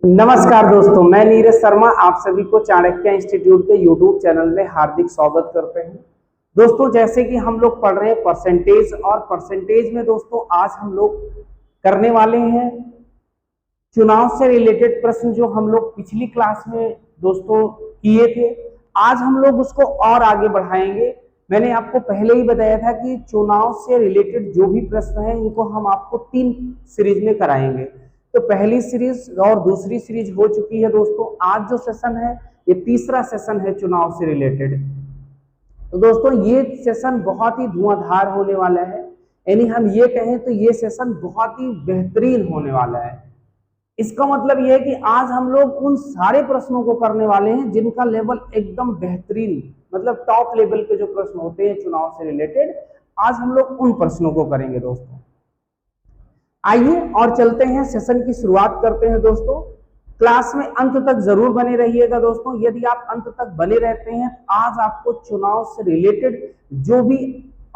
नमस्कार दोस्तों, मैं नीरज शर्मा आप सभी को चाणक्य इंस्टीट्यूट के यूट्यूब चैनल में हार्दिक स्वागत करते हैं। दोस्तों, जैसे कि हम लोग पढ़ रहे हैं परसेंटेज, और परसेंटेज में दोस्तों आज हम लोग करने वाले हैं चुनाव से रिलेटेड प्रश्न जो हम लोग पिछली क्लास में दोस्तों किए थे। आज हम लोग उसको और आगे बढ़ाएंगे। मैंने आपको पहले ही बताया था कि चुनाव से रिलेटेड जो भी प्रश्न है इनको हम आपको 3 सीरीज में कराएंगे। तो पहली सीरीज और दूसरी सीरीज हो चुकी है दोस्तों। आज जो सेशन है ये तीसरा सेशन है चुनाव से रिलेटेड। तो दोस्तों ये सेशन बहुत ही धुआंधार होने वाला है, यानी हम ये कहें तो ये सेशन बहुत ही बेहतरीन होने वाला है। इसका मतलब यह है कि आज हम लोग उन सारे प्रश्नों को करने वाले हैं जिनका लेवल एकदम बेहतरीन, मतलब टॉप लेवल के जो प्रश्न होते हैं चुनाव से रिलेटेड, आज हम लोग उन प्रश्नों को करेंगे दोस्तों। आइए और चलते हैं, सेशन की शुरुआत करते हैं दोस्तों। क्लास में अंत तक जरूर बने रहिएगा दोस्तों। यदि आप अंत तक बने रहते हैं आज आपको चुनाव से रिलेटेड जो भी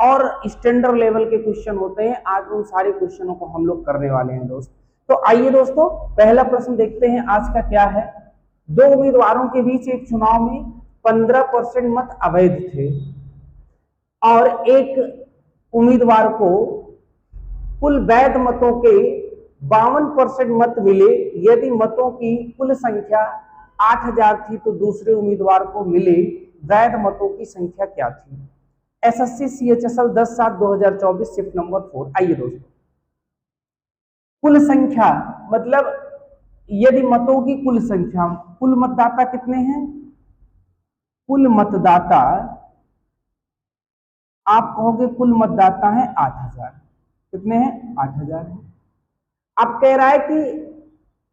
और स्टैंडर्ड लेवल के क्वेश्चन होते हैं आज उन सारे क्वेश्चनों को हम लोग करने वाले हैं दोस्तों। तो आइए दोस्तों पहला प्रश्न देखते हैं आज का क्या है। 2 उम्मीदवारों के बीच एक चुनाव में 15% मत अवैध थे और एक उम्मीदवार को कुल वैध मतों के 52% मत मिले। यदि मतों की कुल संख्या 8000 थी तो दूसरे उम्मीदवार को मिले वैध मतों की संख्या क्या थी। SSC CHSL 10/7/2024 shift number 4। आइए दोस्तों, कुल संख्या मतलब यदि मतों की कुल संख्या, कुल मतदाता कितने हैं? कुल मतदाता आप कहोगे कुल मतदाता है 8000। कितने हैं? 8000 है। अब कह रहा है कि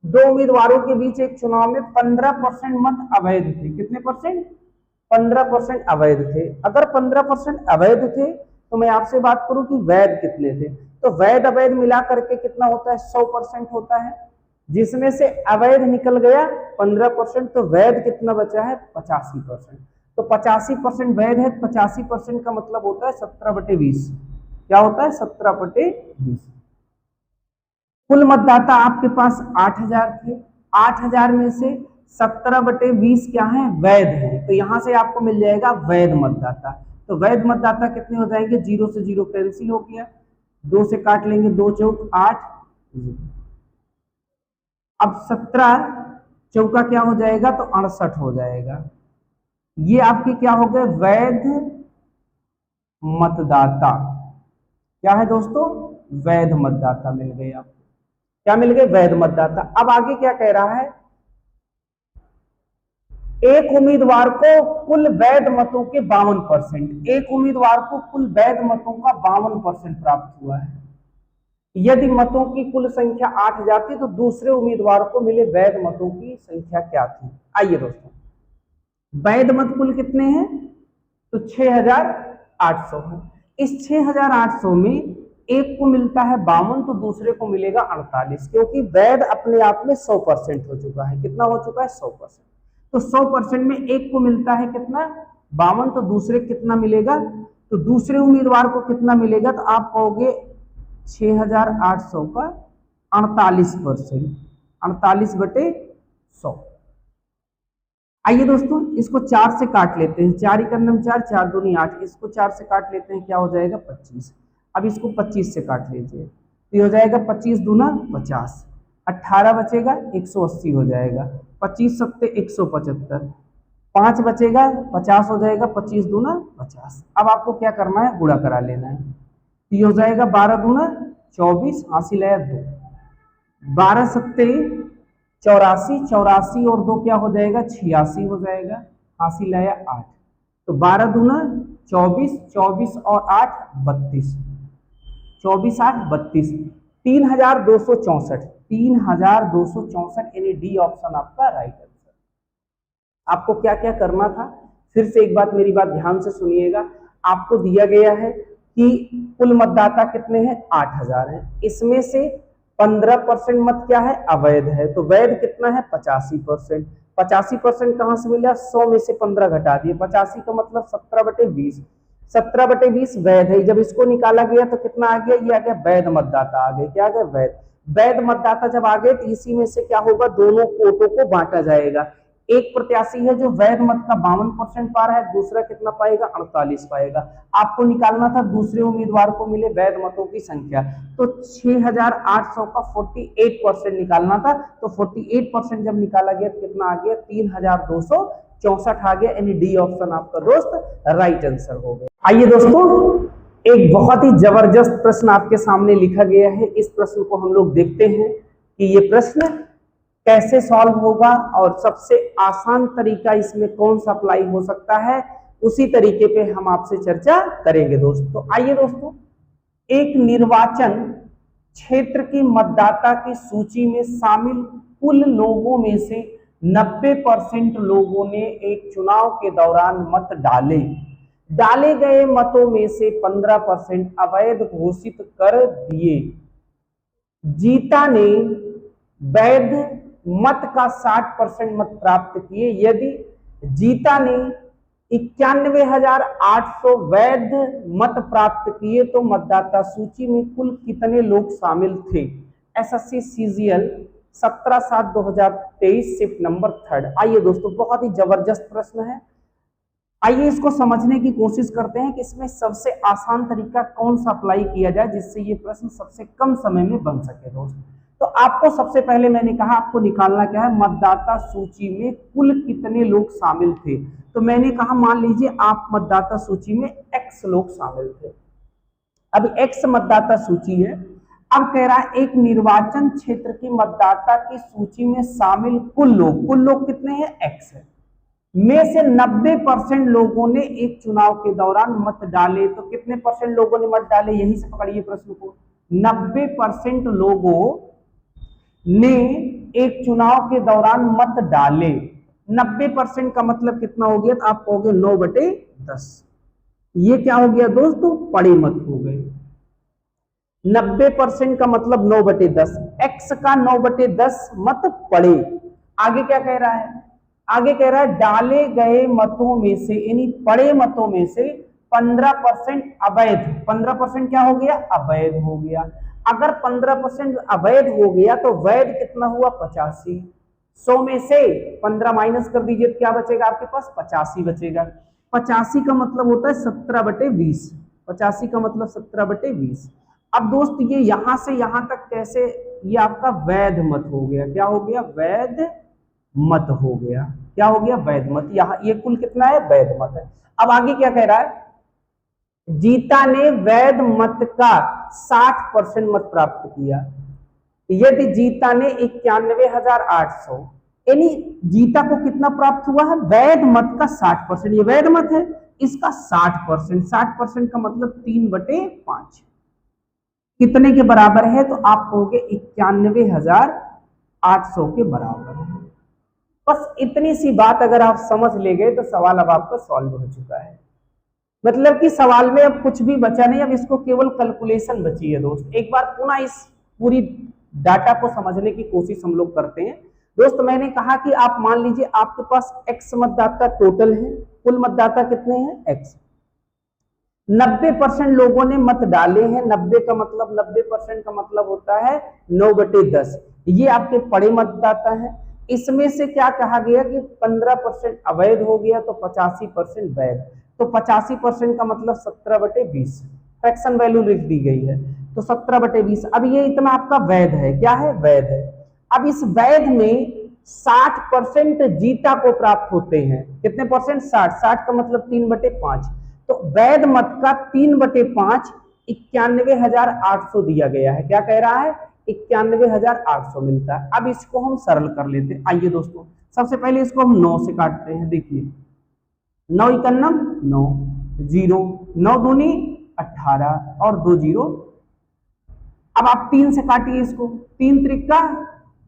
2 उम्मीदवारों के बीच एक चुनाव में 15% मत अवैध थे। कितने परसेंट? 15% अवैध थे। अगर 15% अवैध थे तो मैं आपसे बात करूं कि वैध कितने थे, तो वैध अवैध मिला करके कितना होता है? 100% होता है, जिसमें से अवैध निकल गया 15%, तो वैध कितना बचा है? 85%। तो 85% वैध है, 85% का मतलब होता है 17/20। क्या होता है? 17/20। कुल मतदाता आपके पास 8000 थे, 8000 में से 17/20 क्या है? वैध है। तो यहां से आपको मिल जाएगा वैध मतदाता। तो वैध मतदाता कितने हो जाएंगे? 0 से 0 कैंसिल हो गया, 2 से काट लेंगे, 2 चौक 8। अब 17 चौका क्या हो जाएगा? तो 68 हो जाएगा। ये आपके क्या हो गए? वैध मतदाता। क्या है दोस्तों? वैध मतदाता मिल गए आपको। क्या मिल गए? वैध मतदाता। अब आगे क्या कह रहा है? एक उम्मीदवार को कुल वैध मतों के 52%, एक उम्मीदवार को कुल वैध मतों का 52% प्राप्त हुआ है। यदि मतों की कुल संख्या 8000 थी तो दूसरे उम्मीदवार को मिले वैध मतों की संख्या क्या थी। आइए दोस्तों, वैध मत कुल कितने हैं? तो 6800 है। इस 6800 में एक को मिलता है 52 तो दूसरे को मिलेगा 48, क्योंकि वैध अपने आप में 100% हो चुका है। कितना हो चुका है? 100%। तो 100% में एक को मिलता है कितना? 52, तो दूसरे कितना मिलेगा? तो दूसरे उम्मीदवार को कितना मिलेगा? तो आप कहोगे 6800 का 48%, 48/100। आइए दोस्तों इसको 4 से काट लेते हैं। 4 × 4, 4 दूनी 8। इसको 4 से काट लेते हैं, क्या हो जाएगा? 25। अब इसको 25 से काट लीजिए तो हो जाएगा 25 दूना 50, 18 बचेगा, 180 हो जाएगा। 25 सत्ते 175, 5 बचेगा, 50 हो जाएगा। 25 दूना 50। अब आपको क्या करना है? गुणा करा लेना है। तो ये हो जाएगा 12 दूना 24, हासिल है 2, 12 सत्ते 84, 84 और 2 क्या हो जाएगा? 86 हो जाएगा, हासिल आया 8। तो 12 दूना 24, 24 और 8 32, 24 8 32, 3264, 3264 यानी डी ऑप्शन आपका राइट आंसर। आपको क्या क्या करना था? फिर से एक बात मेरी बात ध्यान से सुनिएगा। आपको दिया गया है कि कुल मतदाता कितने हैं? 8000 है। इसमें से 15% मत क्या है? अवैध है। तो वैध कितना है? 85%। 85% कहां से मिला? 100 में से 15 घटा दिए, 85 का मतलब 17/20। 17/20 वैध है। जब इसको निकाला गया तो कितना आ गया? ये आ गया वैध मतदाता आ गए। क्या आ गया? वैध। वैध मतदाता जब आ गए तो इसी में से क्या होगा, दोनों वोटों को बांटा जाएगा। एक प्रत्याशी है जो वैध मत का 52% पा रहा है, दूसरा कितना पाएगा, 48 पाएगा। आपको निकालना था दूसरे उम्मीदवार को मिले वैध मतों की संख्या, तो 6800 का 48% निकालना था। तो 48% जब निकाला गया तो कितना आ गया, 3264 आ गया, यानी डी ऑप्शन आपका दोस्त राइट आंसर हो गया। आइए दोस्तों, एक बहुत ही जबरदस्त प्रश्न आपके सामने लिखा गया है। इस प्रश्न को हम लोग देखते हैं कि ये प्रश्न कैसे सॉल्व होगा और सबसे आसान तरीका इसमें कौन सा अप्लाई हो सकता है, उसी तरीके पे हम आपसे चर्चा करेंगे दोस्तों। आइए दोस्तों, एक निर्वाचन क्षेत्र की मतदाता की सूची में शामिल कुल लोगों में से 90% लोगों ने एक चुनाव के दौरान मत डाले गए मतों में से 15% अवैध घोषित कर दिए। जीता ने वैध मत का 60% मत प्राप्त किए। यदि जीता ने 91,800 वैध मत प्राप्त किए तो मतदाता सूची में कुल कितने लोग शामिल थे। SSC CGL 17/7/2023 shift number 3। आइए दोस्तों, बहुत ही जबरदस्त प्रश्न है। आइए इसको समझने की कोशिश करते हैं कि इसमें सबसे आसान तरीका कौन सा अप्लाई किया जाए जिससे ये प्रश्न सबसे कम समय में बन सके दोस्त। तो आपको सबसे पहले मैंने कहा आपको निकालना क्या है, मतदाता सूची में कुल कितने लोग शामिल थे। तो मैंने कहा मान लीजिए आप मतदाता सूची में x लोग शामिल थे। अब x मतदाता सूची है। अब कह रहा है एक निर्वाचन क्षेत्र की मतदाता की सूची में शामिल कुल लोग कितने हैं, x है, में से 90% लोगों ने एक चुनाव के दौरान मत डाले। तो कितने परसेंट लोगों ने मत डाले, यहीं से पकड़िए प्रश्न को। 90% लोगों ने एक चुनाव के दौरान मत डाले। 90% का मतलब कितना हो गया, तो आप कहोगे 9/10। ये क्या हो गया दोस्तों, पड़े मत हो गए। 90% का मतलब 9/10, x का 9/10 मत पड़े। आगे क्या कह रहा है, आगे कह रहा है डाले गए मतों में से यानी पड़े मतों में से 15% अवैध। 15% क्या हो गया, अवैध हो गया। अगर 15% अवैध हो गया तो वैध कितना हुआ, 85। 100 में से 15 माइनस कर दीजिए तो क्या बचेगा आपके पास, 85 बचेगा। 85 का मतलब होता है 17/20। 85 का मतलब 17/20। अब दोस्त ये यहां से यहां तक कैसे, ये आपका वैध मत हो गया। क्या हो गया, वैध मत हो गया। क्या हो गया, वैध मत। यहाँ ये कुल कितना है, वैध मत है। अब आगे क्या कह रहा है, जीता ने वैध मत का 60% मत प्राप्त किया। यदि जीता ने 91,800 यानी जीता को कितना प्राप्त हुआ है, वैध मत का 60%। ये वैध मत है, इसका 60%। 60% का मतलब 3/5 कितने के बराबर है, तो आप कहोगे 91,800 के बराबर है। बस इतनी सी बात अगर आप समझ ले गए तो सवाल अब आपका सॉल्व हो चुका है। मतलब कि सवाल में अब कुछ भी बचा नहीं, अब इसको केवल कैलकुलेशन बची है दोस्त। एक बार पुनः इस पूरी डाटा को समझने की कोशिश हम लोग करते हैं दोस्त। मैंने कहा कि आप मान लीजिए आपके पास x मतदाता टोटल है, कुल मतदाता कितने हैं, x। 90% लोगों ने मत डाले हैं। 90% का मतलब होता है 9/10। ये आपके पड़े मतदाता है। इसमें से क्या कहा गया कि 15% अवैध हो गया तो 85% वैध। तो 85% का मतलब 17/20, फ्रैक्शन वैल्यू लिख दी गई है, तो 17/20। अब ये इतना आपका वैध है, क्या है, वैध है। अब इस वैध में 60% जीता को प्राप्त होते हैं। कितने परसेंट, 60। 60 का मतलब 3/5। तो वैध मत का 3/5 91,800 दिया गया है। क्या कह रहा है, 91,800 मिलता है। अब इसको हम सरल कर लेते हैं। आइए दोस्तों, सबसे पहले इसको हम 9 से काटते हैं। देखिए 9 इकन्नम 9, 0, 9 दूनी 18 और 2 0। अब आप 3 से काटिए इसको, 3 त्रिका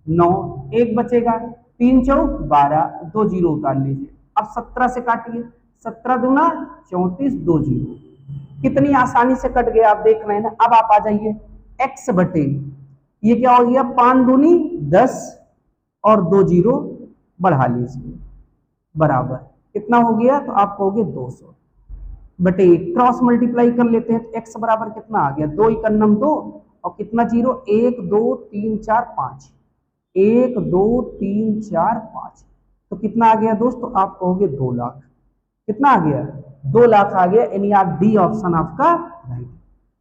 9, 1 बचेगा, 3 चौक 12, 2 0 उतार लीजिए। अब 17 से काटिए, 17 दूना 34, 2 0। कितनी आसानी से कट गया, आप देख रहे हैं ना। अब आप आ जाइए x बटे, ये क्या हो गया, 5 दूनी 10 और 2 0 बढ़ा लीजिए, बराबर कितना हो गया, तो आप कहोगे 200 बटे 1। क्रॉस मल्टीप्लाई कर लेते हैं तो x बराबर कितना आ गया, 2 इकन्नम 2 और कितना जीरो, 1 2 3 4 5, 1 2 3 4 5, तो कितना आ गया दोस्तों, आप कहोगे 2 लाख। कितना आ गया, 2 लाख आ गया, यानी आप डी ऑप्शन आपका राइट।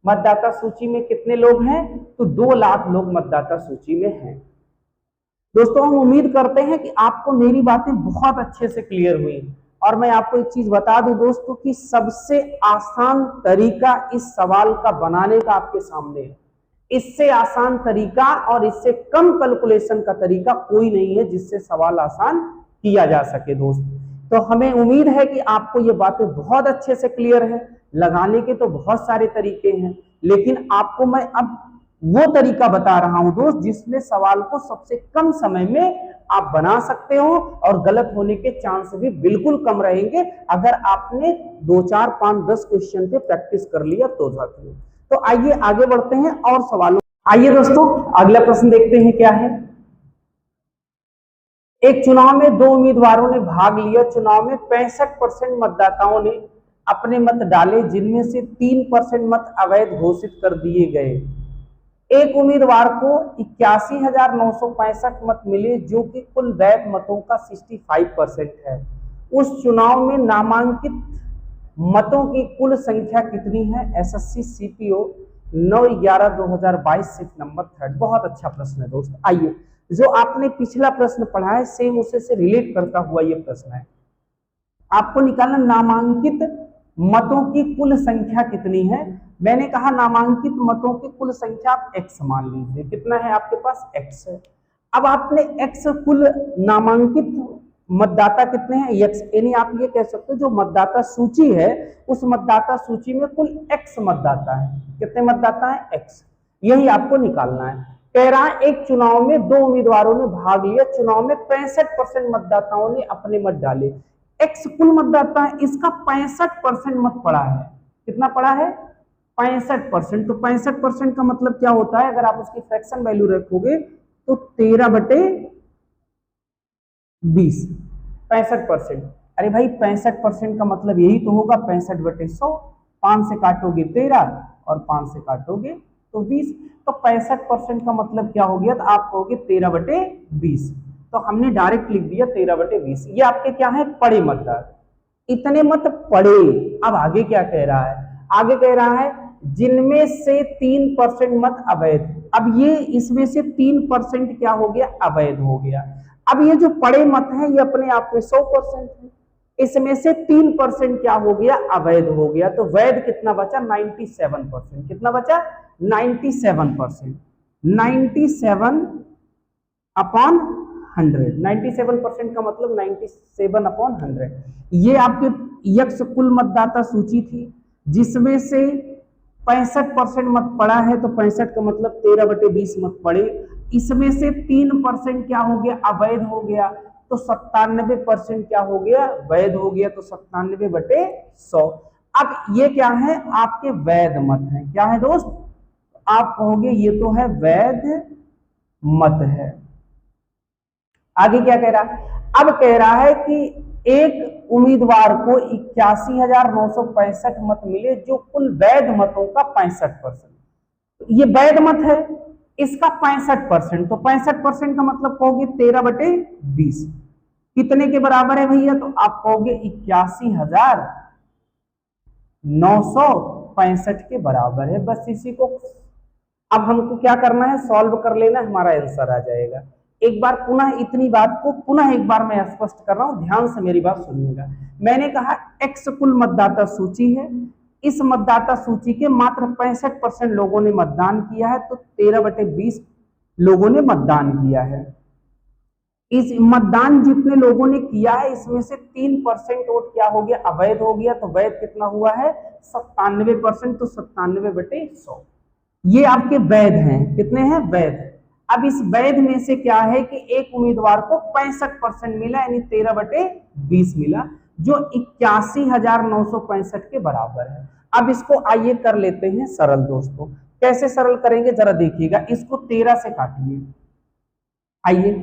मतदाता सूची में कितने लोग हैं, तो 2 लाख लोग मतदाता सूची में हैं। दोस्तों हम उम्मीद करते हैं कि आपको मेरी बातें बहुत अच्छे से क्लियर हुई, और मैं आपको एक चीज बता दूं दोस्तों कि सबसे आसान तरीका इस सवाल का बनाने का आपके सामने है। इससे आसान तरीका और इससे कम कैलकुलेशन का तरीका कोई नहीं है जिससे सवाल आसान किया जा सके दोस्त। तो हमें उम्मीद है कि आपको ये बातें बहुत अच्छे से क्लियर है। लगाने के तो बहुत सारे तरीके हैं, लेकिन आपको मैं अब वो तरीका बता रहा हूं दोस्त जिसमें सवाल को सबसे कम समय में आप बना सकते हो और गलत होने के चांस भी बिल्कुल कम रहेंगे अगर आपने 2 4 5 10 क्वेश्चन पे प्रैक्टिस कर लिया तो साथियों। तो आइए आगे बढ़ते हैं और सवालों। आइए दोस्तों अगला प्रश्न देखते हैं क्या है। एक चुनाव में 2 उम्मीदवारों ने भाग लिया। चुनाव में 65% मतदाताओं ने अपने मत डाले, जिनमें से 3% मत अवैध घोषित कर दिए गए। एक उम्मीदवार को 81,965 मत मिले, जो कि कुल वैध मतों का 65% है। उस चुनाव में नामांकित मतों की कुल संख्या कितनी है। एसएससी सीपीओ 9/11/2022 सिर्फ नंबर 3। बहुत अच्छा प्रश्न है दोस्त। आइए, जो आपने पिछला प्रश्न पढ़ा है सेम उसे से रिलेट करता हुआ ये प्रश्न है। आपको निकालना नामांकित मतों की कुल संख्या कितनी है। मैंने कहा नामांकित मतों की कुल संख्या आप x मान लीजिए। कितना है आपके पास, x है। अब आपने x कुल नामांकित मतदाता कितने हैं, x, यानी आप ये कह सकते हो जो मतदाता सूची है उस मतदाता सूची में कुल x मतदाता है। कितने मतदाता है, x। यही आपको निकालना है। कह रहा है एक चुनाव में 2 उम्मीदवारों ने भाग लिया। चुनाव में 65% मतदाताओं ने अपने मत डाले। x कुल मतदाता है, इसका 65% मत पड़ा है। कितना पड़ा है, 65%। तो 65% का मतलब क्या होता है, अगर आप उसकी फ्रैक्शन वैल्यू रखोगे तो 13/20, 65%। अरे भाई 65% का मतलब यही तो होगा 65/100। 5 से काटोगे 13 और 5 से काटोगे तो 20। तो 65% का मतलब क्या हो गया, तो आप कहोगे 13/20। तो हमने डायरेक्ट लिख दिया 13/20। ये आपके क्या है, पड़े मतदार, इतने मत पड़े। अब आगे क्या कह रहा है, आगे कह रहा है जिनमें से 3% मत अवैध। अब ये इसमें से 3% क्या हो गया, अवैध हो गया। अब ये जो पड़े मत है ये अपने आप में 100% है, इसमें से 3% क्या हो गया, अवैध हो गया। तो वैध कितना बचा, 97%। कितना बचा, 97%। 97/100। 97% का मतलब 97/100। ये आपके यक्ष कुल मतदाता सूची थी, जिसमें से 65% मत पड़ा है। तो 65 का मतलब 13/20 मत पड़े। इसमें से 3% क्या हो गया, अवैध हो गया। तो 97% क्या हो गया, वैध हो गया। तो 97/100। अब ये क्या है, आपके वैध मत है। क्या है दोस्त, आप कहोगे ये तो है वैध मत है। आगे क्या कह रहा है, अब कह रहा है कि एक उम्मीदवार को 81,965 मत मिले, जो कुल वैध मतों का 65%। ये वैध मत है, इसका 65%। तो 65% का मतलब कहोगे 13/20 कितने के बराबर है भैया, तो आप कहोगे 81,965 के बराबर है। बस इसी को अब हमको क्या करना है, सॉल्व कर लेना, हमारा आंसर आ जाएगा। एक बार पुनः इतनी बात को पुनः एक बार मैं स्पष्ट कर रहा हूं, ध्यान से मेरी बात सुनिएगा। मैंने कहा x कुल मतदाता सूची है, इस मतदाता सूची के मात्र 65% लोगों ने मतदान किया है। तो 13/20 लोगों ने मतदान किया है। इस मतदान जितने लोगों ने किया है इसमें से 3% वोट क्या हो गया, अवैध हो गया। तो वैध कितना हुआ है, 97%। तो 97/100 ये आपके वैध हैं। कितने हैं, वैध। अब इस वैध में से क्या है कि एक उम्मीदवार को 65% मिला, यानी 13/20 मिला, जो 81,965 के बराबर है। अब इसको आइए कर लेते हैं सरल दोस्तों। कैसे सरल करेंगे जरा देखिएगा। इसको 13 से काटिए। आइए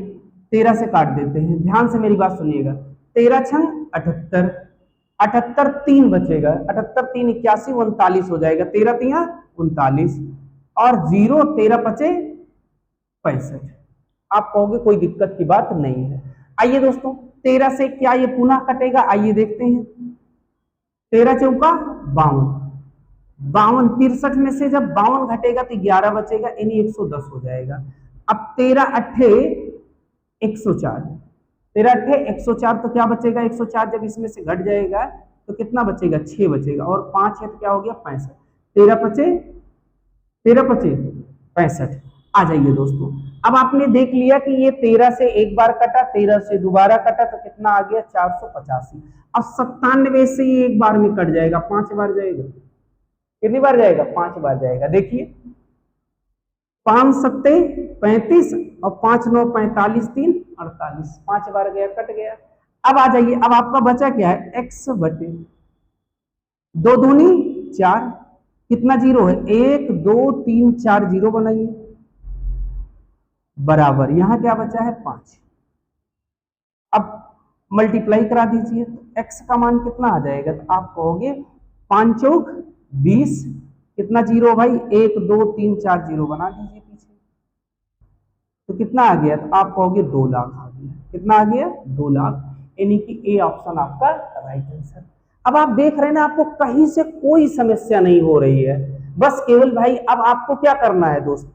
13 से काट देते हैं, ध्यान से मेरी बात सुनिएगा। 13 छंग 78, 78 3 बचेगा। 78 3 81 39 हो जाएगा। 13 3 39, और 0 13 पचे 65। आप कहोगे कोई दिक्कत की बात नहीं है। आइए दोस्तों 13 से क्या ये पुनः कटेगा, आइए देखते हैं। 13 चौका 52, 63 में से जब 52 घटेगा तो 11 बचेगा, यानी 110 हो जाएगा। अब 13 अट्ठे 104, 13 अट्ठे 104, तो क्या बचेगा 104 जब इसमें से घट जाएगा तो कितना बचेगा 6 बचेगा, और 5 है तो क्या हो गया 65। 13 पचे 65। आ जाइए दोस्तों, अब आपने देख लिया कि ये 13 से एक बार कटा, 13 से दोबारा कटा, तो कितना आ गया 485। अब 97 से ये एक बार में कट जाएगा, 5 बार जाएगा। कितनी बार जाएगा 5 बार जाएगा। देखिए 5 सत्ते 35 और 5 9 45 3 48, 5 बार गया, कट गया। अब आ जाइए, अब आपका बचा क्या है x बटे 2 दूनी 4, कितना जीरो है 1 2 3 4 जीरो बनाइए, बराबर यहां क्या बचा है 5। अब मल्टीप्लाई करा दीजिए तो x का मान कितना आ जाएगा, तो आप कहोगे 5 चौक 20, कितना जीरो भाई 1 2 3 4 जीरो बना दीजिए पीछे, तो कितना आ गया, तो आप कहोगे 2 लाख आ गया। कितना आ गया 2 लाख, यानी कि ए ऑप्शन आपका राइट आंसर। अब आप देख रहे हैं ना, आपको कहीं से कोई समस्या नहीं हो रही है, बस केवल भाई अब आपको क्या करना है दोस्त,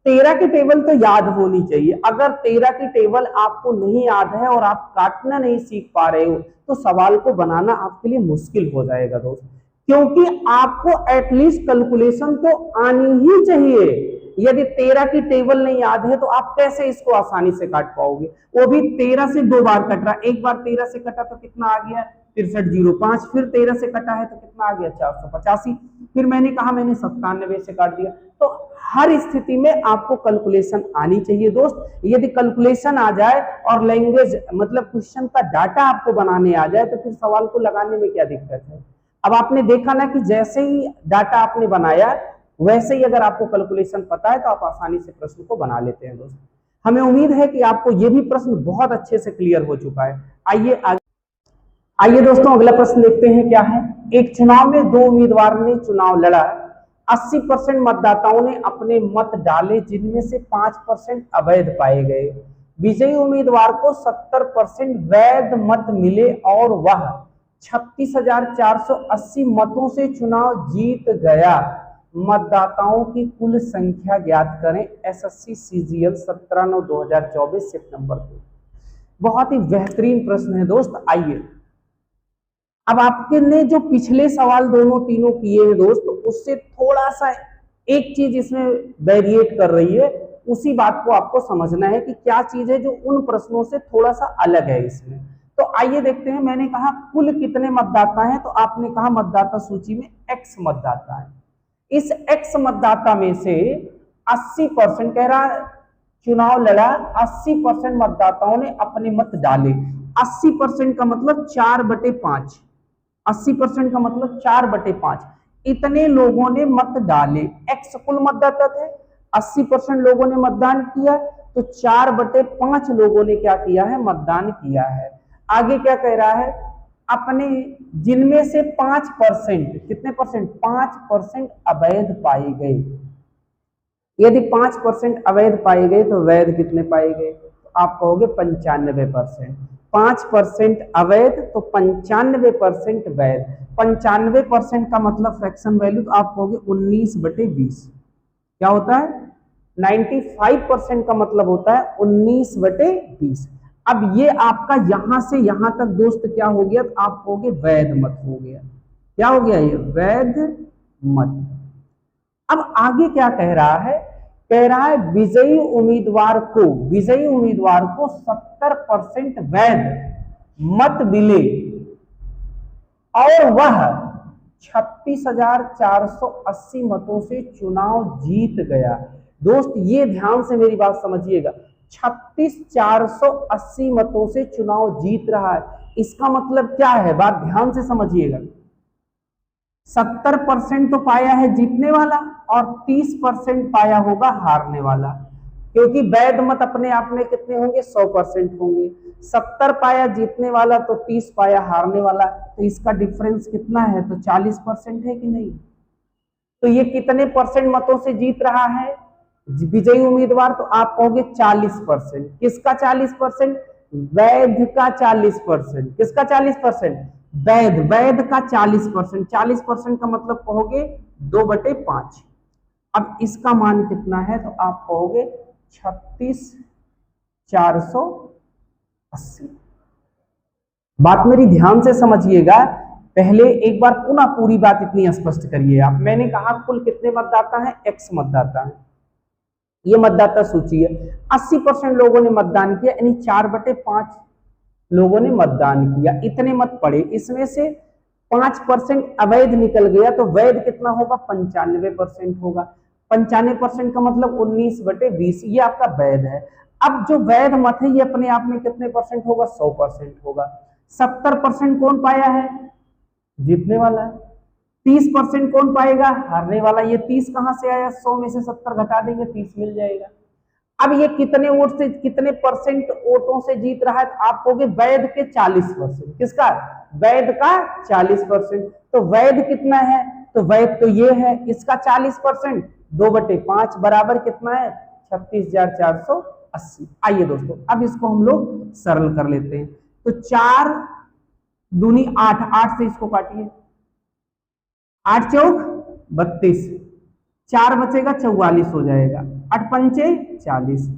13 की टेबल तो याद होनी चाहिए। अगर 13 की टेबल आपको नहीं याद है और आप काटना नहीं सीख पा रहे हो तो सवाल को बनाना आपके लिए मुश्किल हो जाएगा दोस्त, क्योंकि आपको एटलीस्ट कैलकुलेशन तो आनी ही चाहिए। यदि 13 की टेबल नहीं याद है तो आप कैसे इसको आसानी से काट पाओगे, वो भी 13 से 2 बार कट रहा। एक बार 13 से कटा तो कितना आ गया 6305, फिर 13 से कटा है तो कितना आ गया 485, फिर मैंने कहा मैंने 97 से काट दिया। तो हर स्थिति में आपको कैलकुलेशन आनी चाहिए दोस्त। यदि कैलकुलेशन आ जाए और लैंग्वेज मतलब क्वेश्चन का डाटा आपको बनाने आ जाए तो फिर सवाल को लगाने में क्या दिक्कत है। अब आपने देखा ना कि जैसे ही डाटा आपने बनाया वैसे ही अगर आपको कैलकुलेशन पता है तो आप आसानी से प्रश्न को बना लेते हैं दोस्त। हमें उम्मीद है कि आपको यह भी प्रश्न बहुत अच्छे से क्लियर हो चुका है। आइए दोस्तों अगला प्रश्न देखते हैं क्या है। एक चुनाव में 2 उम्मीदवार ने चुनाव लड़ा, 80% मतदाताओं ने अपने मत डाले जिनमें से 5% अवैध पाए गए। विजयी उम्मीदवार को 70% वैध मत मिले और वह 36,480 मतों से चुनाव जीत गया। मतदाताओं की कुल संख्या ज्ञात करें। एसएससी सीजीएल 17/9/2024 सितंबर को। बहुत ही बेहतरीन प्रश्न है दोस्त। आइए अब आपके ने जो पिछले सवाल दोनों तीनों किए हैं दोस्त, उससे थोड़ा सा एक चीज इसमें वेरिएट कर रही है, उसी बात को आपको समझना है कि क्या चीज है जो उन प्रश्नों से थोड़ा सा अलग है इसमें। तो आइए देखते हैं। मैंने कहा कुल कितने मतदाता हैं, तो आपने कहा मतदाता सूची में x मतदाता है। इस x मतदाता में से 80% कह रहा चुनाव लड़ा, 80% मतदाताओं ने अपने मत डाले। 80% का मतलब 4/5, 80% का मतलब 4/5 इतने लोगों ने मत डाले। x कुल मतदाता थे, 80% लोगों ने मतदान किया, तो 4/5 लोगों ने क्या किया है मतदान किया है। आगे क्या कह रहा है, अपने जिनमें से 5% कितने परसेंट 5% अवैध पाए गए। यदि 5% अवैध पाए गए तो वैध कितने पाए गए, तो आप कहोगे 95%। 5% अवैध तो 95% वैध। 95% का मतलब फ्रैक्शन वैल्यू, तो आप कहोगे 19/20। क्या होता है 95% का मतलब होता है 19/20। अब ये आपका यहां से यहां तक दोस्त क्या हो गया, तो आप कहोगे वैध मत हो गया। क्या हो गया ये वैध मत। अब आगे क्या कह रहा है, कह रहा है विजयी उम्मीदवार को 70% वैध मत मिले और वह 36,480 मतों से चुनाव जीत गया। दोस्त ये ध्यान से मेरी बात समझिएगा, 36,480 मतों से चुनाव जीत रहा है, इसका मतलब क्या है, बात ध्यान से समझिएगा। 70% तो पाया है जीतने वाला और 30% पाया होगा हारने वाला, क्योंकि वैध मत अपने आप में कितने होंगे 100% होंगे। 70 पाया जीतने वाला तो 30 पाया हारने वाला, तो इसका डिफरेंस कितना है, तो 40% है कि नहीं। तो ये कितने परसेंट मतों से जीत रहा है विजयी उम्मीदवार? तो आप कहोगे 40%। किसका 40%? वैध का 40%। किसका 40%? वैध का 40%। 40% का मतलब कहोगे 2/5। अब इसका मान कितना है? तो आप कहोगे 36,480। बात मेरी ध्यान से समझिएगा, पहले एक बार पुनः पूरी बात इतनी स्पष्ट करिए आप। मैंने कहा कुल कितने मतदाता हैं? x मतदाता हैं। ये मतदाता सूची है। 80% लोगों ने मतदान किया, यानी 4/5 लोगों ने मतदान किया, इतने मत पड़े। इसमें से 5% अवैध निकल गया, तो वैध कितना होगा? 95% होगा। 95% का मतलब 19/20, ये आपका वैध है। अब जो वैध मत है ये अपने आप में कितने परसेंट होगा? 100% होगा। 70% कौन पाया है? जीतने वाला है। 30% कौन पाएगा? हारने वाला। ये 30 कहां से आया? 100 में से 70 घटा देंगे, 30 मिल जाएगा। अब ये कितने वोट से, कितने परसेंट वोटों से जीत रहा है? आप कहोगे वैध के 40%। किसका? वैध का 40%। तो वैध कितना है? तो वैध तो ये है, इसका 40%, 2/5 बराबर कितना है? 36,480। आइए दोस्तों, अब इसको हम लोग सरल कर लेते हैं। तो 4 दूनी 8, 8 से इसको काटिए, 8 चौक 32, 4 बचेगा 44 हो जाएगा, 8 पंचे 40,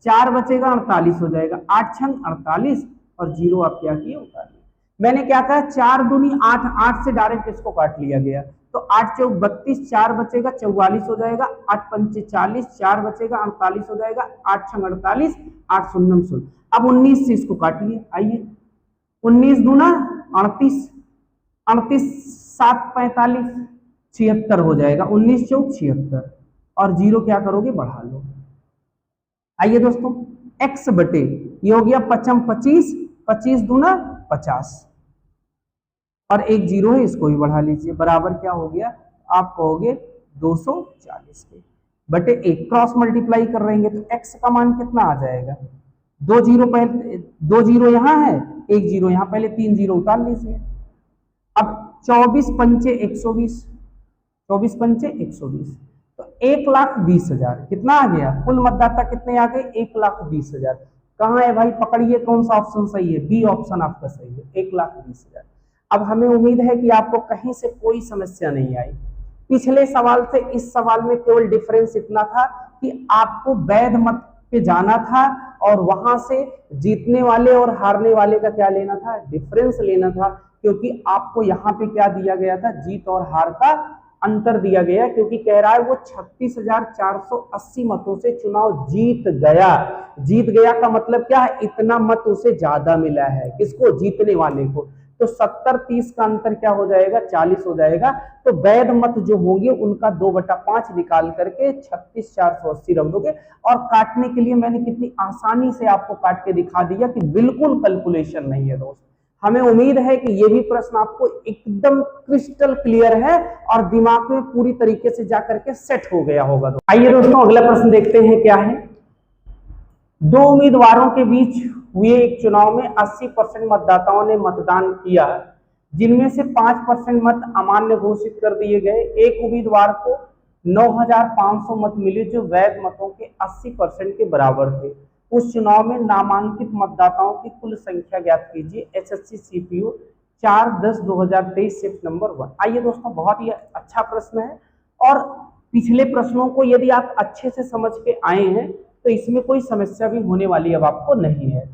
4 बचेगा 48 हो जाएगा, 8 छंग 48 और 0 आप क्या किए? उतार लिया। मैंने क्या कहा? 4 दूनी 8, 8 से डायरेक्ट इसको काट लिया गया, तो 8 चौक 32, 4 बचेगा 44 हो जाएगा, 8 पंचे 40, 4 बचेगा 48 हो जाएगा, 8 छंग 48, 8 शून्य 16। अब 19 से इसको काटिए। आइए, 19 दूना 38, 38 7 45, 76 हो जाएगा, 19 चौक 76 और 0 क्या करोगे? बढ़ा लो। आइए दोस्तों, x बटे ये हो गया 55 25, 25 दूना 50 और एक 0 है, इसको भी बढ़ा लीजिए, बराबर क्या हो गया? आप कहोगे 240 के बटे 1। क्रॉस मल्टीप्लाई कर रहेंगे तो x का मान कितना आ जाएगा? 2 0 पहले, 2 0 यहाँ है, 1 0 यहाँ, पहले 3 0 उतार लीजिए। अब 24 पंचे 120, 24 पंचे 120, तो 1,20,000 कितना आ गया? कुल मतदाता कितने आ गए? 1,20,000। कहाँ है भाई? पकड़िए कौन सा ऑप्शन सही है? बी ऑप्शन आपका सही है, 1,20,000। अब हमें उम्मीद है कि आपको कहीं से कोई समस्या नहीं आई। पिछले सवाल से इस सवाल में केवल डिफरेंस इतना था कि आपको वैध मत पे जाना था और वहां से जीतने वाले और हारने वाले का क्या लेना था? डिफरेंस लेना था, क्योंकि आपको यहाँ पे क्या दिया गया था? जीत और हार का अंतर दिया गया, क्योंकि कह रहा है वो 36,480 मतों से चुनाव जीत गया। जीत गया का मतलब क्या है? इतना मत उसे ज्यादा मिला है। किसको? जीतने वाले को। तो 70-30 का अंतर क्या हो जाएगा? 40 हो जाएगा। तो वैध मत जो होंगे उनका 2/5 निकाल करके 36,480 रख दोगे। और काटने के लिए मैंने कितनी आसानी से आपको काट के दिखा दिया कि बिल्कुल कैलकुलेशन नहीं है दोस्त। हमें उम्मीद है कि ये भी प्रश्न आपको एकदम क्रिस्टल क्लियर है और दिमाग में पूरी तरीके से जाकर के सेट हो गया होगा। आइए दोस्तों, अगला प्रश्न देखते हैं क्या है। 2 उम्मीदवारों के बीच हुए एक चुनाव में 80% मतदाताओं ने मतदान किया, जिनमें से 5% मत अमान्य घोषित कर दिए गए। एक उम्मीदवार को 9,500 मत मिले जो वैध मतों के 80% के बराबर थे। उस चुनाव में नामांकित मतदाताओं की कुल संख्या ज्ञात कीजिए। SSC CPU 4/10/2023 shift number 1। आइए दोस्तों, बहुत ही अच्छा प्रश्न है और पिछले प्रश्नों को यदि आप अच्छे से समझ के आए हैं तो इसमें कोई समस्या भी होने वाली अब आपको नहीं है।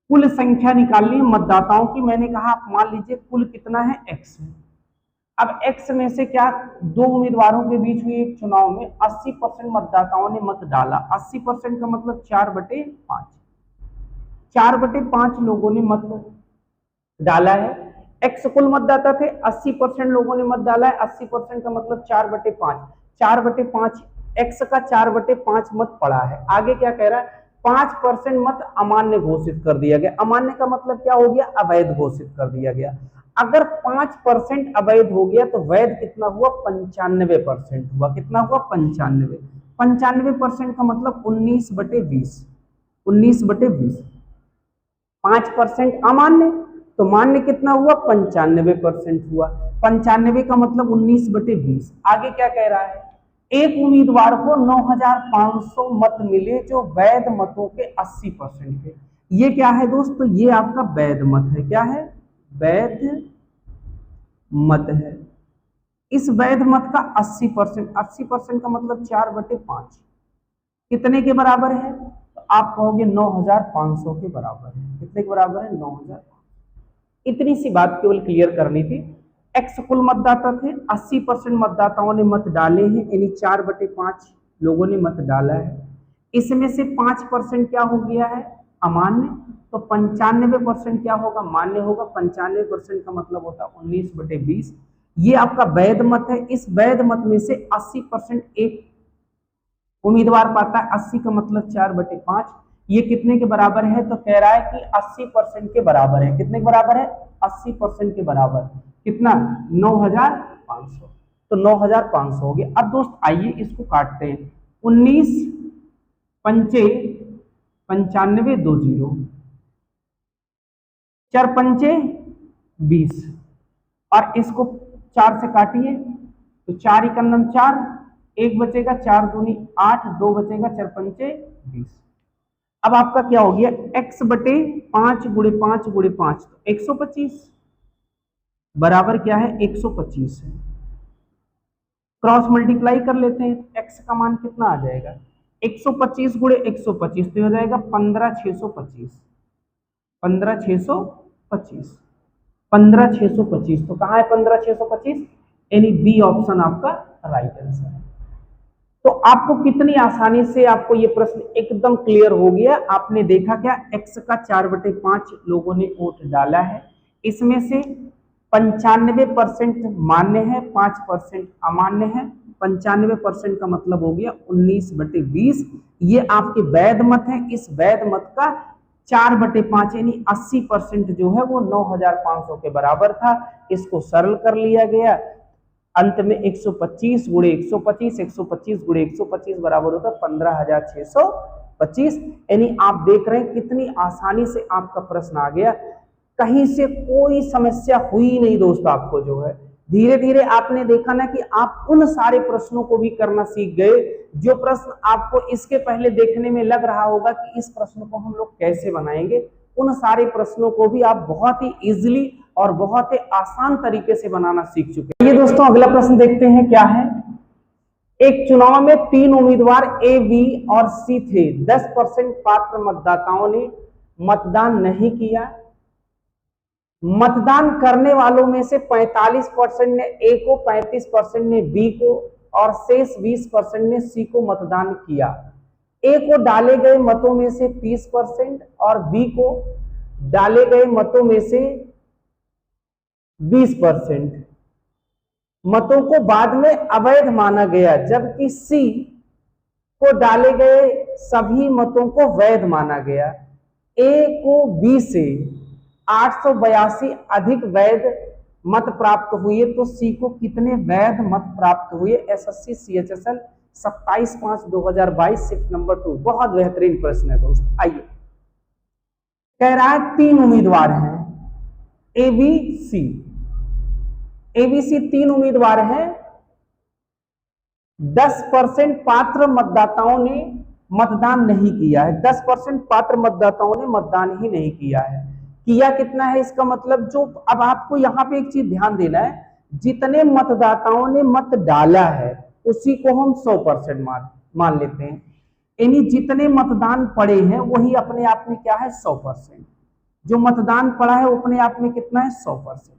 कुल संख्या निकालनी है मतदाताओं की। मैंने कहा आप मान लीजिए कुल कितना है? x है। अब x में से क्या 2 उम्मीदवारों के बीच हुए एक चुनाव में 80% मतदाताओं ने मत डाला। 80% का मतलब 4/5, 4/5 लोगों ने मत डाला है। x कुल मतदाता थे, 80% लोगों ने मत डाला है। 80% का मतलब 4/5, 4/5 x का 4/5 मत पड़ा है। आगे क्या कह रहा है? 5% मत अमान्य घोषित कर दिया गया। अमान्य का मतलब क्या हो गया? अवैध घोषित कर दिया गया। अगर 5% अवैध हो गया तो वैध कितना हुआ? 95% हुआ। कितना हुआ? 95। 95% का मतलब 19/20, 19/20। 5% अमान्य, तो मान्य कितना हुआ? 95% हुआ। 95 का मतलब 19/20। आगे क्या कह रहा है, एक उम्मीदवार को 9,500 मत मिले जो वैध मतों के 80% थे। ये क्या है दोस्तों, ये आपका वैध मत है। क्या है, वैध मत है। इस वैध मत का 80%, 80% का मतलब 4/5 कितने के बराबर है, तो आप कहोगे 9,500 के बराबर है। कितने के बराबर है, 9,500। इतनी सी बात केवल क्लियर करनी थी। एक्स कुल मतदाता थे, 80% मतदाताओं ने मत डाले हैं, यानी 4/5 लोगों ने मत डाला है। इसमें से 5% क्या हो गया है, अमान्य, तो 95% क्या होगा, मान्य होगा। 95% का मतलब होता है 19/20। ये आपका वैध मत है। इस वैध मत में से 80% एक उम्मीदवार पाता है, 80 का मतलब 4/5। ये कितने के बराबर है, तो कह रहा है कि 80% के बराबर है। कितने के बराबर है, 80% के बराबर। कितना, 9,500। तो 9,500 हो गया। अब दोस्त आइए इसको काटते हैं। 19 पंचे 95 2 0, 4 पंचे 20, और इसको 4 से काटिए तो 4 इकन्नम 4, 1 बचेगा, 4 दूनी 8, 2 बचेगा, 4 पंचे 20। अब आपका क्या हो गया, x/5 गुणे 5 गुणे 5, तो 125 बराबर क्या है, 125 है। क्रॉस मल्टीप्लाई कर लेते हैं, x का मान कितना आ जाएगा, 125 गुणे 125 तो हो जाएगा 15,625। 15,625, 15,625, तो कहाँ है 15,625, यानी बी ऑप्शन आपका राइट आंसर है। तो आपको कितनी आसानी से आपको ये प्रश्न एकदम क्लियर हो गया। आपने देखा क्या, x का 4/5 लोगों ने वोट डाला है, इसमें से 95% मान्य है, 5% अमान्य है। 95% का मतलब हो गया 19/20। ये आपके वैध मत है। इस वैध मत का 4/5 यानी 80% जो है वो 9,500 के बराबर था। इसको सरल कर लिया गया, अंत में 125 गुणे 125, 125 गुणे 125 बराबर होता 15,625। यानी आप देख रहे हैं कितनी आसानी से आपका प्रश्न आ गया, कहीं से कोई समस्या हुई नहीं दोस्तों। आपको जो है धीरे धीरे आपने देखा ना कि आप उन सारे प्रश्नों को भी करना सीख गए जो प्रश्न आपको इसके पहले देखने में लग रहा होगा कि इस प्रश्न को हम लोग कैसे बनाएंगे। उन सारे प्रश्नों को भी आप बहुत ही इजीली और बहुत ही आसान तरीके से बनाना सीख चुके हैं। ये दोस्तों अगला प्रश्न देखते हैं क्या है। एक चुनाव में 3 उम्मीदवार ए, बी और सी थे। 10% पात्र मतदाताओं ने मतदान नहीं किया। मतदान करने वालों में से 45% ने ए को, 35% ने बी को और शेष 20% ने सी को मतदान किया। ए को डाले गए मतों में से 30% और बी को डाले गए मतों में से 20% मतों को बाद में अवैध माना गया, जबकि सी को डाले गए सभी मतों को वैध माना गया। ए को बी से 882 अधिक वैध मत प्राप्त हुए, तो सी को कितने वैध मत प्राप्त हुए। SSC CHSL 27/5/2022 shift number 2। बहुत बेहतरीन प्रश्न है दोस्त। आइए, कह रहा है 3 उम्मीदवार हैं ए, बी, सी। एबीसी 3 उम्मीदवार हैं। 10% पात्र मतदाताओं ने मतदान नहीं किया है। 10% पात्र मतदाताओं ने मतदान ही नहीं किया है। किया कितना है, इसका मतलब जो, अब आपको यहां पे एक चीज ध्यान देना है, जितने मतदाताओं ने मत डाला है उसी को हम 100% मान लेते हैं। यानी जितने मतदान पड़े हैं वही अपने आप में क्या है, 100%। जो मतदान पड़ा है वो अपने आप में कितना है, 100%।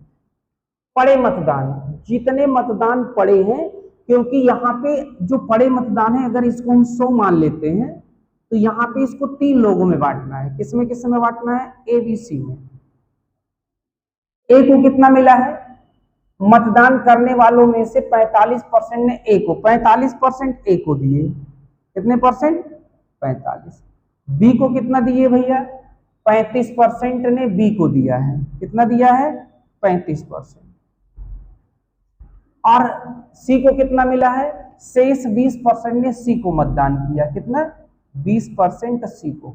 पड़े मतदान, जितने मतदान पड़े हैं, क्योंकि यहाँ पे जो पड़े मतदान है अगर इसको हम 100 मान लेते हैं तो यहाँ पे इसको 3 लोगों में बांटना है। किसमें किसमें बांटना है, ए, बी, सी में। ए को कितना मिला है, मतदान करने वालों में से 45% ने ए को, 45% ए को दिए। कितने परसेंट, 45। बी को कितना दिए भैया, 35% ने बी को दिया है। कितना दिया है, 35%। और सी को कितना मिला है, शेष 20% ने सी को मतदान किया। कितना, 20% सी को।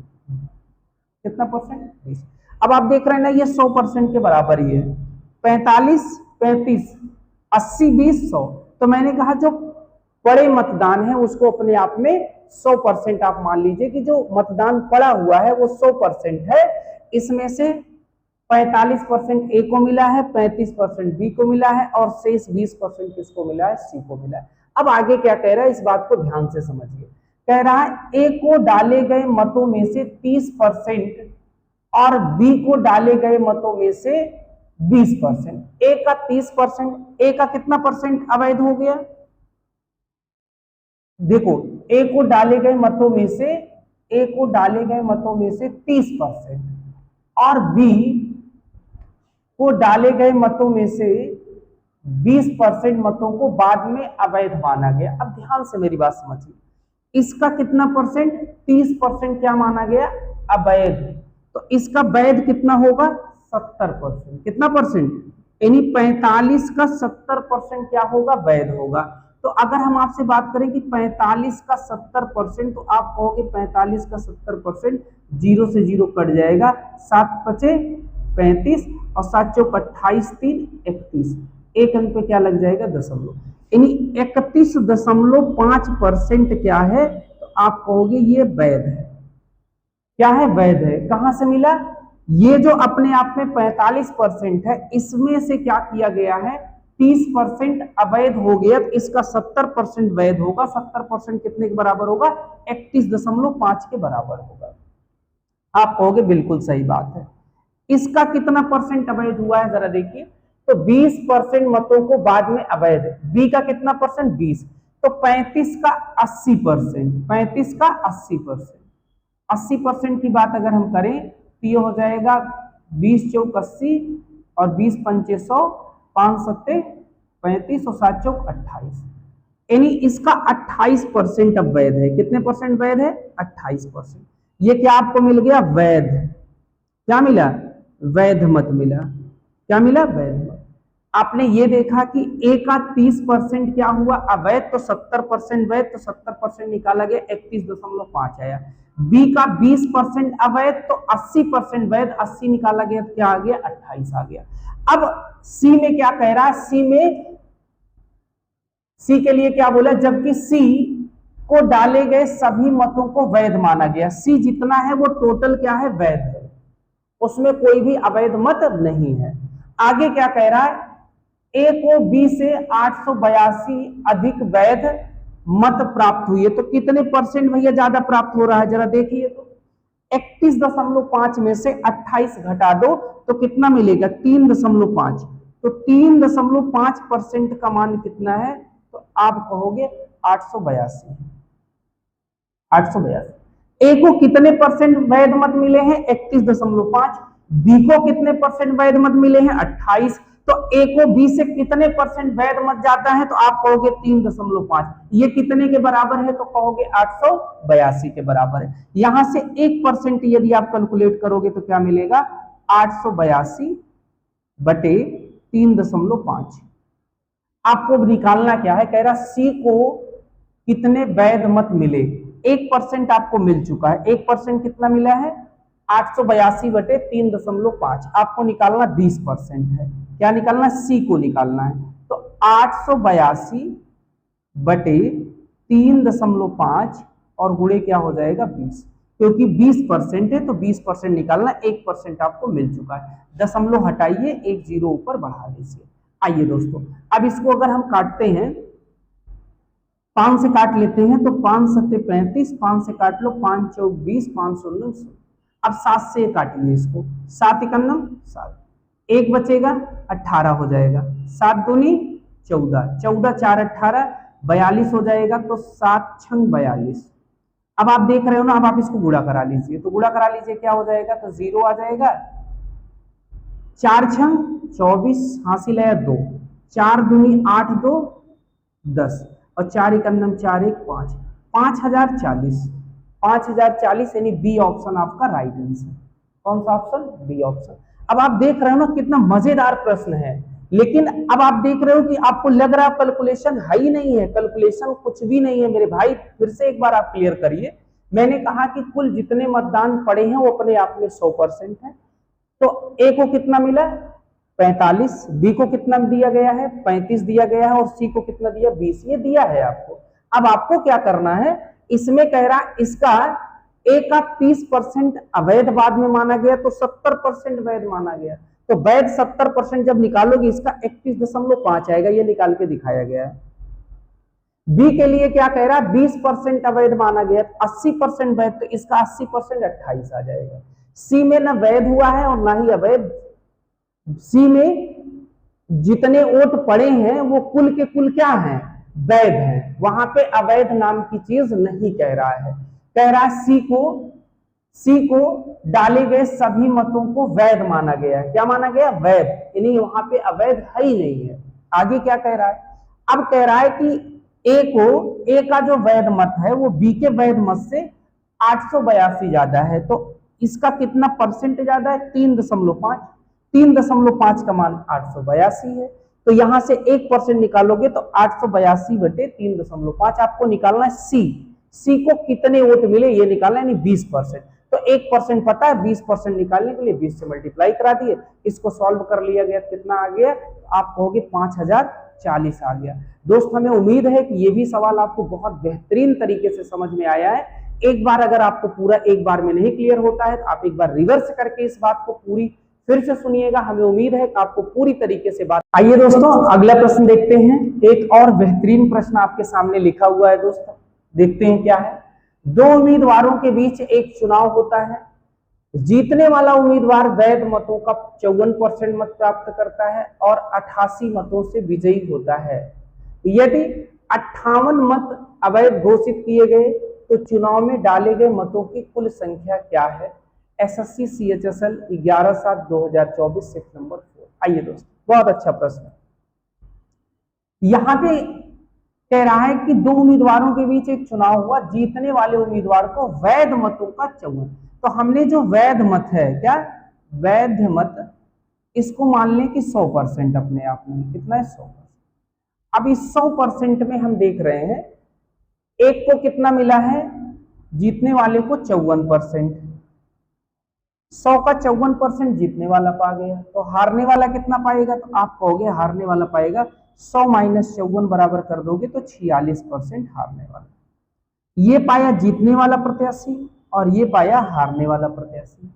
कितना परसेंट, 20। अब आप देख रहे हैं ना ये 100% के बराबर ही है। 45 35 80 20 100। तो मैंने कहा जो पड़े मतदान है उसको अपने आप में 100% आप मान लीजिए कि जो मतदान पड़ा हुआ है वो 100% है। इसमें से 45% ए को मिला है, 35% बी को मिला है और शेष 20% किसको मिला है, सी को मिला है। अब आगे क्या कह रहा है, इस बात को ध्यान से समझिए। कह रहा है ए को डाले गए मतों में से 30% और बी को डाले गए मतों में से 20%। ए का 30%, ए का कितना परसेंट अवैध हो गया? देखो, ए को डाले गए मतों में से 30% और बी को डाले गए मतों में से 20% मतों को बाद में अवैध माना गया। अब ध्यान से मेरी बात समझिए, इसका कितना परसेंट, 30% क्या माना गया, अवैध। तो इसका वैध कितना होगा, 70%। कितना परसेंट, यानी 45 का 70% क्या होगा, वैध होगा। तो अगर हम आपसे बात करें कि 45 का 70%, तो आप कहोगे 45 का 70%, 0 से 0 कट जाएगा, 7 पचे 35 और 7 चौक 28, 3 31, एक अंक पे क्या लग जाएगा, दशमलव, यानी 31.5% क्या है, तो आप कहोगे ये वैध है। क्या है, वैध है। कहां से मिला, ये जो अपने आप में 45% है, इसमें से क्या किया गया है, 30% अवैध हो गया, तो इसका 70% वैध होगा। 70% कितने के बराबर होगा, 31.5 के बराबर होगा। आप कहोगे बिल्कुल सही बात है। इसका कितना परसेंट अवैध हुआ है, जरा देखिए। तो 20% मतों को बाद में अवैध है। बी का कितना परसेंट, 20। तो 35 का 80%, 35 का 80%, 80% की बात अगर हम करें तो ये हो जाएगा 20 चौक 80 और 20 पंचे 100, 5 सत्ते 35 और 7 चौक 28, यानी इसका 28% अब वैध है। कितने परसेंट वैध है, 28%। ये क्या आपको मिल गया, वैध। क्या मिला, वैध मत मिला। क्या मिला, वैध मत। आपने ये देखा कि ए का 30% क्या हुआ, अवैध, तो 70% वैध, तो 70% निकाला गया, 31.5 आया। बी का 20% अवैध, तो 80% वैध, 80 निकाला गया तो क्या आ गया, 28 आ गया। अब सी में क्या कह रहा है, सी के लिए क्या बोला, जबकि सी को डाले गए सभी मतों को वैध माना गया। सी जितना है वो टोटल क्या है, वैध है, उसमें कोई भी अवैध मत नहीं है। आगे क्या कह रहा है, ए को बी से 882 अधिक वैध मत प्राप्त हुई है। तो कितने परसेंट भैया ज्यादा प्राप्त हो रहा है, जरा देखिए। तो 31.5 में से 28 घटा दो तो कितना मिलेगा, 3.5। तो 3.5% का मान कितना है, तो आप कहोगे 882। 882। ए को कितने परसेंट वैध मत मिले हैं, 31.5। बी को कितने परसेंट वैध मत मिले हैं, 28। तो ए को बी से कितने परसेंट वैध मत जाता है, तो आप कहोगे 3.5। ये कितने के बराबर है, तो कहोगे 882 के बराबर है। यहां से 1% यदि आप कैलकुलेट करोगे तो क्या मिलेगा, 882 बटे 3.5। आपको निकालना क्या है, कह रहा सी को कितने वैध मत मिले। 1% आपको मिल चुका है। 1% कितना मिला है, 882 बटे 3.5। आपको निकालना 20% है। क्या निकालना, सी को निकालना है। तो 882 बटे 3.5 और गुणे क्या हो जाएगा, 20, क्योंकि 20% है तो 20% निकालना। 1% आपको मिल चुका है। दशमलव हटाइए, 1 0 ऊपर बढ़ा दीजिए। आइए दोस्तों, अब इसको अगर हम काटते हैं, 5 से काट लेते हैं, तो 5 सत्ते 35, 5 से काट लो, 5 चौक 20, 5 शून्य 100। अब 7 से काटिए इसको, 7 इकन्नम 7, 1 बचेगा 18 हो जाएगा, 7 दूनी 14, 14 4 18 42 हो जाएगा। तो 7 छंग 42। अब आप देख रहे हो ना, अब आप इसको गुणा करा लीजिए। तो गुणा करा लीजिए, क्या हो जाएगा, तो 0 आ जाएगा। 4 छंग 24, हासिल है 2, 4 दूनी 8 2 10 और 4 इकन्नम 4 1 5, 5040। 5040 यानी बी ऑप्शन आपका राइट आंसर। कौन सा ऑप्शन, बी ऑप्शन। अब आप देख रहे हो ना, कितना मजेदार प्रश्न है। लेकिन अब आप देख रहे हो कि आपको लग रहा है कैलकुलेशन है ही नहीं है, कैलकुलेशन कुछ भी नहीं है मेरे भाई। फिर से एक बार आप क्लियर करिए। मैंने कहा कि कुल जितने मतदान पड़े हैं वो अपने आप में 100% है। तो ए को कितना मिला, 45, बी को कितना दिया गया है 35 दिया गया है, और सी को कितना दिया 20, ये दिया है आपको। अब आपको क्या करना है, इसमें कह रहा इसका ए का 30% अवैध बाद में माना गया तो 70% वैध माना गया, तो वैध 70% जब निकालोगे इसका 31.5 आएगा, ये निकाल के दिखाया गया है। बी के लिए क्या कह रहा है 20% अवैध माना गया, 80% वैध, तो इसका 80% 28 आ जाएगा। सी में ना वैध हुआ है और ना ही अवैध, सी में जितने वोट पड़े हैं वो कुल के कुल क्या हैं, वैध हैं, वहां पे अवैध नाम की चीज नहीं कह रहा है। कह रहा है सी को डाले गए सभी मतों को वैध माना गया है। क्या माना गया, वैध, यानी वहां पे अवैध है ही नहीं है। आगे क्या कह रहा है, अब कह रहा है कि ए का जो वैध मत है वो बी के वैध मत से 882 ज्यादा है, तो इसका कितना परसेंट ज्यादा है 3.5, 3.5 का मान 882 है, तो यहां से 1% निकालोगे तो 882 बटे 3.5 आपको निकालना है। सी को कितने वोट मिले ये निकालना है, यानी 20%, तो 1% पता है, 20% निकालने के लिए 20 से मल्टीप्लाई करा दिए, इसको सॉल्व कर लिया गया, कितना आ गया, आप कहोगे 5040 आ गया। दोस्त हमें उम्मीद है कि ये भी सवाल आपको बहुत बेहतरीन तरीके से समझ में आया है। एक बार अगर आपको पूरा एक बार में नहीं क्लियर होता है तो आप एक बार रिवर्स करके इस बात को पूरी फिर से सुनिएगा, हमें उम्मीद है कि आपको पूरी तरीके से बात। आइए दोस्तों अगला प्रश्न देखते हैं। एक और बेहतरीन प्रश्न आपके सामने लिखा हुआ है दोस्तों, देखते हैं क्या है। दो उम्मीदवारों के बीच एक चुनाव होता है, जीतने वाला उम्मीदवार वैध मतों का 54% मत प्राप्त करता है और 88 मतों से विजयी होता है। यदि 58 मत अवैध घोषित किए गए तो चुनाव में डाले गए मतों की कुल संख्या क्या है। SSC CHSL 11/7/2024 6 number 4। आइए दोस्तों, बहुत अच्छा प्रश्न। यहां पे कह रहा है कि दो उम्मीदवारों के बीच एक चुनाव हुआ, जीतने वाले उम्मीदवार को वैध मतों का 54, तो हमने जो वैध मत है, क्या वैध मत, इसको मान लें कि 100% अपने आप में कितना है 100%। अब इस 100% में हम देख रहे हैं एक को कितना मिला है, जीतने वाले को 54%, 100 का 54% जीतने वाला पा गया, तो हारने वाला कितना पाएगा, तो आप कहोगे हारने वाला पाएगा 100 माइनस 54 बराबर कर दोगे तो 46% हारने वाला। ये पाया जीतने वाला प्रत्याशी और ये पाया हारने वाला प्रत्याशी।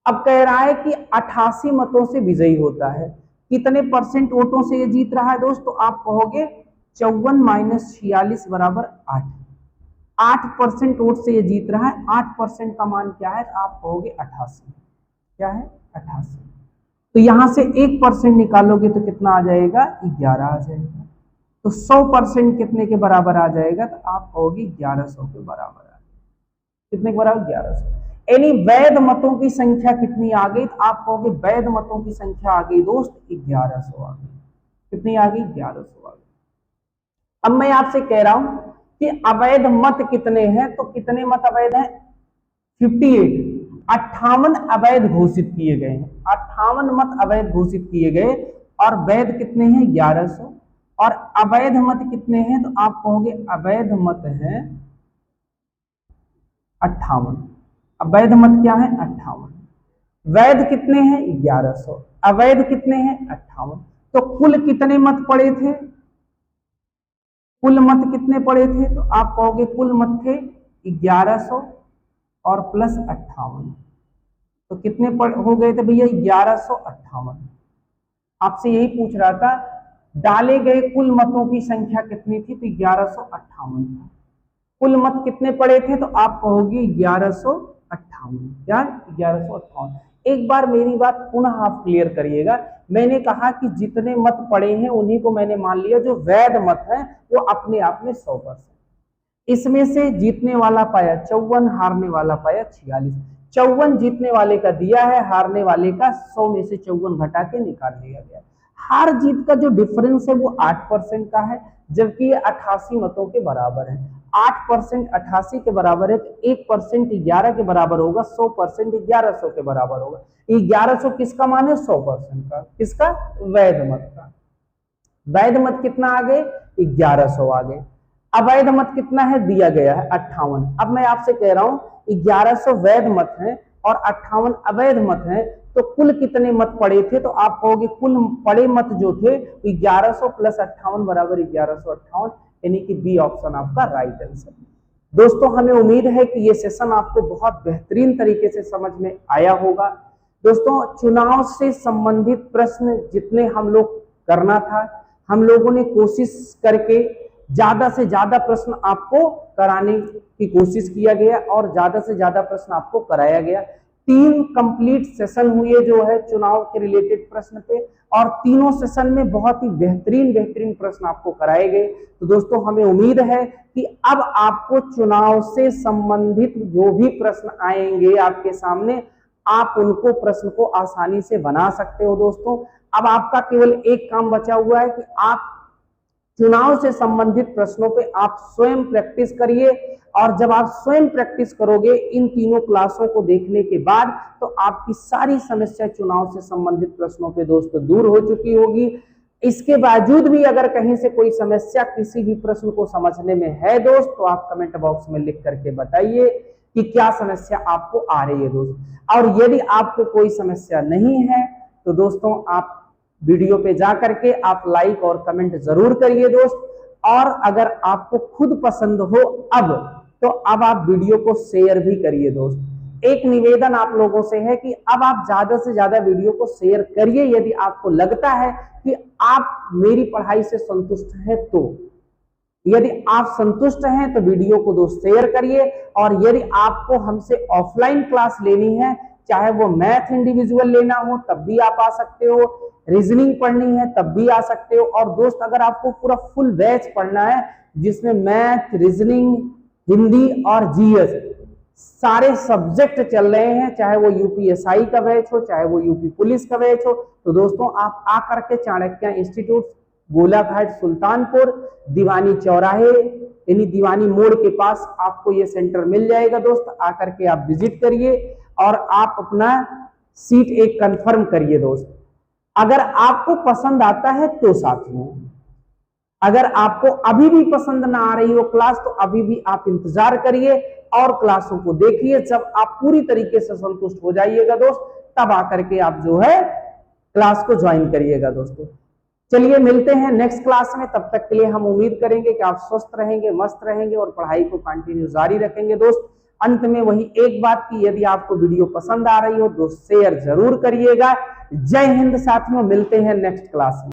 अब कह रहा है कि 88 मतों से विजयी होता है, कितने परसेंट वोटों से ये जीत रहा है दोस्त, तो आप कहोगे 54 माइनस 46 बराबर 8, 8% वोट से ये जीत रहा है। 8% का मान क्या है, तो आप कहोगे 88, क्या है 88, तो यहां से 1% निकालोगे तो कितना आ जाएगा 11 आ जाएगा, तो 100% कितने के बराबर आ जाएगा, तो आप कहोगे 1100 के बराबर आ जाएगा। कितने के बराबर 1100, यानी वैध मतों की संख्या कितनी आ गई, तो आप कहोगे वैध मतों की संख्या आ गई दोस्त 1100 आ गई। कितनी आ गई 1100 आ गई। अब मैं आपसे कह रहा हूं कि अवैध मत कितने हैं, तो कितने मत अवैध हैं 58, 58 अवैध घोषित किए गए हैं, 58 मत अवैध घोषित किए गए, और वैध कितने हैं 1100, और अवैध मत कितने हैं, तो आप कहोगे अवैध मत हैं 58, अवैध मत क्या है 58, वैध कितने हैं 1100, अवैध कितने हैं 58, तो कुल कितने मत पड़े थे, कुल मत कितने पड़े थे, तो आप कहोगे कुल मत थे 1100 और प्लस 58, तो कितने हो गए थे भैया 1158। आपसे यही पूछ रहा था डाले गए कुल मतों की संख्या कितनी थी, तो 1158 था। कुल मत कितने पड़े थे, तो आप कहोगे 1158, क्या 1158। एक बार मेरी बात पुनः आप क्लियर करिएगा, मैंने कहा कि जितने मत पड़े हैं उन्हीं को मैंने मान लिया, जो वैध मत है वो अपने आप में 100%। इसमें से जीतने वाला पाया 54, हारने वाला पाया 46, 54 जीतने वाले का दिया है, हारने वाले का 100 में से 54 घटा के निकाल लिया गया। हार जीत का जो डिफरेंस है वो 8% का है, जबकि ये 88 मतों के बराबर है। 8% 88 के बराबर है, तो 1% 11 के बराबर होगा, 100% 1100 के बराबर होगा। 1100 किसका मान है 100% का, किसका वैध मत का। वैध मत कितना आ गए 1100 आ गए। अवैध मत कितना है दिया गया है 58। अब मैं आपसे कह रहा हूं 1100 वैध मत है और 58 अवैध मत है, तो कुल कितने मत पड़े थे, तो आप कहोगे कुल पड़े मत जो थे 1100 प्लस 58 बराबर 1158, यानी कि बी ऑप्शन आपका राइट आंसर। दोस्तों हमें उम्मीद है कि ये सेशन आपको बहुत बेहतरीन तरीके से समझ में आया होगा। दोस्तों चुनाव से संबंधित प्रश्न जितने हम लोग करना था, हम लोगों ने कोशिश करके ज्यादा से ज्यादा प्रश्न आपको कराने की कोशिश किया गया और ज्यादा से ज्यादा प्रश्न आपको कराया गया। 3 कंप्लीट सेशन हुए जो है चुनाव के रिलेटेड प्रश्न पे, और तीनों सेशन में बहुत ही बेहतरीन प्रश्न आपको कराए गए। तो दोस्तों हमें उम्मीद है कि अब आपको चुनाव से संबंधित जो भी प्रश्न आएंगे आपके सामने, आप उनको प्रश्न को आसानी से बना सकते हो। दोस्तों अब आपका केवल एक काम बचा हुआ है कि आप चुनाव से संबंधित प्रश्नों पे आप स्वयं प्रैक्टिस करिए, और जब आप स्वयं प्रैक्टिस करोगे इन तीनों क्लासों को देखने के बाद, तो आपकी सारी समस्या चुनाव से संबंधित प्रश्नों पे दोस्तों दूर हो चुकी होगी। इसके बावजूद भी अगर कहीं से कोई समस्या किसी भी प्रश्न को समझने में है दोस्त, तो आप कमेंट बॉक्स में लिख करके बताइए कि क्या समस्या आपको आ रही है दोस्त। और यदि आपको कोई समस्या नहीं है तो दोस्तों आप वीडियो पे जा करके आप लाइक और कमेंट जरूर करिए दोस्त। और अगर आपको खुद पसंद हो तो अब आप वीडियो को शेयर भी करिए दोस्त। एक निवेदन आप लोगों से है कि अब आप ज्यादा से ज्यादा वीडियो को शेयर करिए यदि आपको लगता है कि आप मेरी पढ़ाई से संतुष्ट हैं। तो यदि आप संतुष्ट हैं तो वीडियो को दोस्त शेयर करिए, और यदि आपको हमसे ऑफलाइन क्लास लेनी है, चाहे वो मैथ इंडिविजुअल लेना हो तब भी आप आ सकते हो, रीजनिंग पढ़नी है तब भी आ सकते हो, और दोस्त अगर आपको पूरा फुल बैच पढ़ना है जिसमें मैथ, रीजनिंग, हिंदी और जीएस सारे सब्जेक्ट चल रहे हैं, चाहे वो यूपीएसआई का बैच हो, चाहे वो यूपी पुलिस का बैच हो, तो दोस्तों आप आकर के चाणक्य इंस्टीट्यूट, गोलाघाट, सुल्तानपुर, दीवानी चौराहे यानी दीवानी मोड़ के पास आपको ये सेंटर मिल जाएगा दोस्त। आकर के आप विजिट करिए और आप अपना सीट एक कंफर्म करिए दोस्त। अगर आपको पसंद आता है तो साथियों, अगर आपको अभी भी पसंद ना आ रही हो क्लास, तो अभी भी आप इंतजार करिए और क्लासों को देखिए। जब आप पूरी तरीके से संतुष्ट हो जाइएगा दोस्त, तब आकर के आप जो है क्लास को ज्वाइन करिएगा दोस्तों। चलिए मिलते हैं नेक्स्ट क्लास में, तब तक के लिए हम उम्मीद करेंगे कि आप स्वस्थ रहेंगे, मस्त रहेंगे और पढ़ाई को कंटिन्यू जारी रखेंगे दोस्त। अंत में वही एक बात की, यदि आपको वीडियो पसंद आ रही हो तो शेयर जरूर करिएगा। जय हिंद साथियों, मिलते हैं नेक्स्ट क्लास में।